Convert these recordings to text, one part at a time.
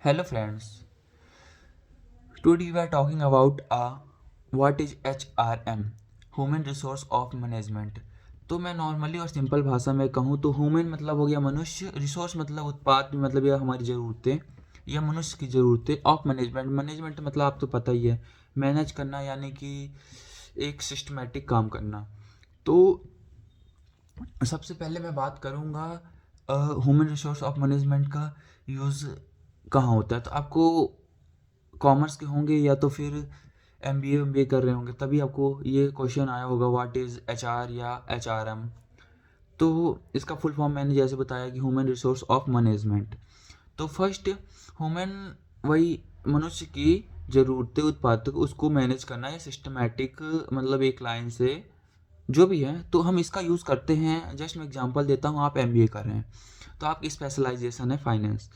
Hello friends, today we are talking about what is HRM, Human Resource of Management। तो मैं normally और simple भाषा में कहूँ तो ह्यूमन मतलब हो गया मनुष्य, रिसोर्स मतलब उत्पाद मतलब यह हमारी ज़रूरतें या मनुष्य की ज़रूरतें, ऑफ मैनेजमेंट मैनेजमेंट मतलब आप तो पता ही है, मैनेज करना यानी कि एक सिस्टमेटिक काम करना। तो सबसे पहले मैं बात करूँगा ह्यूमन रिसोर्स ऑफ मैनेजमेंट का यूज़ कहाँ होता है। तो आपको कॉमर्स के होंगे या तो फिर एमबीए कर रहे होंगे तभी आपको ये क्वेश्चन आया होगा व्हाट इज़ एचआर या एचआरएम। तो इसका फुल फॉर्म मैंने जैसे बताया कि ह्यूमन रिसोर्स ऑफ मैनेजमेंट। तो फर्स्ट ह्यूमन वही मनुष्य की ज़रूरतें उत्पादक उसको मैनेज करना या सिस्टमैटिक मतलब एक लाइन से जो भी है। तो हम इसका यूज़ करते हैं, जस्ट मैं एग्जांपल देता हूँ, आप एमबीए कर रहे हैं तो आपकी स्पेशलाइजेशन है फाइनेंस।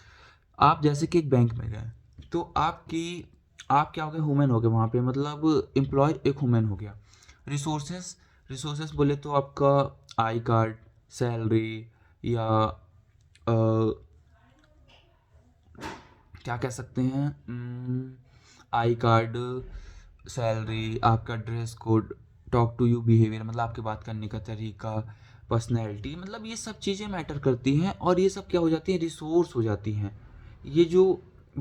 आप जैसे कि एक बैंक में गए तो आप क्या हो गए, ह्यूमन हो गए वहाँ पे, मतलब एम्प्लॉय एक ह्यूमन हो गया। रिसोर्सेस रिसोर्सेस बोले तो आपका आई कार्ड, सैलरी या क्या कह सकते हैं, आई कार्ड, सैलरी, आपका dress code, talk to you behaviour मतलब आपके बात करने का तरीका, पर्सनैलिटी, मतलब ये सब चीज़ें मैटर करती हैं और ये सब क्या हो जाती हैं, रिसोर्स हो जाती हैं। ये जो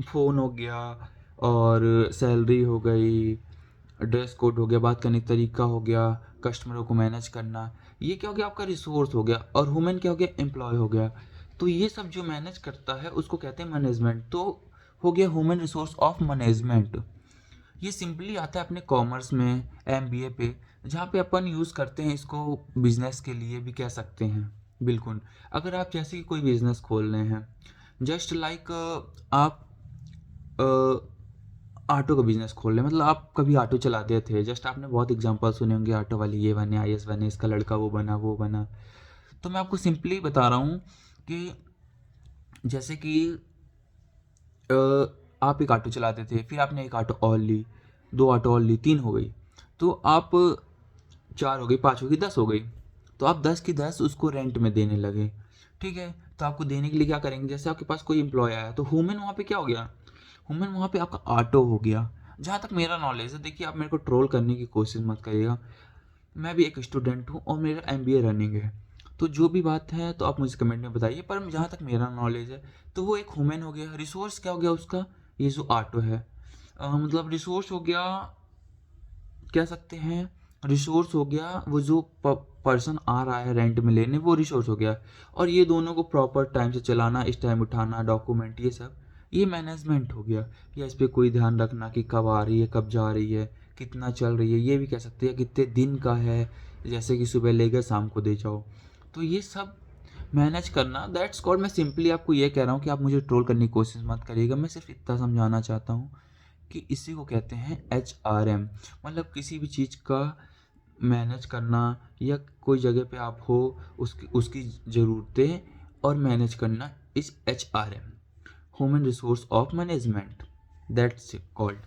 फ़ोन हो गया और सैलरी हो गई, ड्रेस कोड हो गया, बात करने का तरीका हो गया, कस्टमरों को मैनेज करना, ये क्या हो गया, आपका रिसोर्स हो गया। और ह्यूमन क्या हो गया, एम्प्लॉय हो गया। तो ये सब जो मैनेज करता है उसको कहते हैं मैनेजमेंट। तो हो गया ह्यूमन रिसोर्स ऑफ मैनेजमेंट। ये सिंपली आता है अपने कॉमर्स में एमबीए पे, जहाँ पे अपन यूज़ करते हैं इसको, बिजनेस के लिए भी कह सकते हैं। बिल्कुल, अगर आप जैसे कि कोई बिजनेस खोल रहे हैं, जस्ट लाइक आप ऑटो का बिजनेस खोल रहे हैं, मतलब आप कभी ऑटो चलाते थे, जस्ट आपने बहुत एग्जांपल सुने होंगे, ऑटो वाले ये बने, आईएएस बने, इसका लड़का वो बना वो बना। तो मैं आपको सिंपली बता रहा हूँ कि जैसे कि अ, आप एक ऑटो चलाते थे, फिर आपने एक ऑटो और ली, दो ऑटो और ली, तीन हो गई, तो आप चार हो गई, पाँच हो गई, 10 हो गई। तो आप 10 की 10 उसको रेंट में देने लगे। ठीक है, तो आपको देने के लिए क्या करेंगे, जैसे आपके पास कोई एम्प्लॉय आया तो ह्यूमन वहाँ पे क्या हो गया, ह्यूमन वहाँ पे आपका ऑटो हो गया। जहाँ तक मेरा नॉलेज है, देखिए आप मेरे को ट्रोल करने की कोशिश मत करिएगा, मैं भी एक स्टूडेंट हूँ और मेरा एमबीए रनिंग है। तो जो भी बात है तो आप मुझे कमेंट में बताइए, पर जहाँ तक मेरा नॉलेज है तो वो एक ह्यूमन हो गया। रिसोर्स क्या हो गया उसका, ये जो ऑटो है, मतलब रिसोर्स हो गया, कह सकते हैं रिसोर्स हो गया, वो जो पर्सन आ रहा है रेंट में लेने, वो रिसोर्स हो गया। और ये दोनों को प्रॉपर टाइम से चलाना, इस टाइम उठाना, डॉक्यूमेंट, ये सब ये मैनेजमेंट हो गया। या इस पर कोई ध्यान रखना कि कब आ रही है, कब जा रही है, कितना चल रही है, ये भी कह सकते हैं कितने दिन का है, जैसे कि सुबह ले गए शाम को दे जाओ। तो ये सब मैनेज करना, दैट्स कॉल्ड। मैं सिंपली आपको ये कह रहा हूँ कि आप मुझे ट्रोल करने की कोशिश मत करिएगा, मैं सिर्फ इतना समझाना चाहता हूँ कि इसी को कहते हैं एचआरएम। मतलब किसी भी चीज़ का मैनेज करना, या कोई जगह पे आप हो, उसकी उसकी ज़रूरतें और मैनेज करना इस HRM, human resource of management, that's called.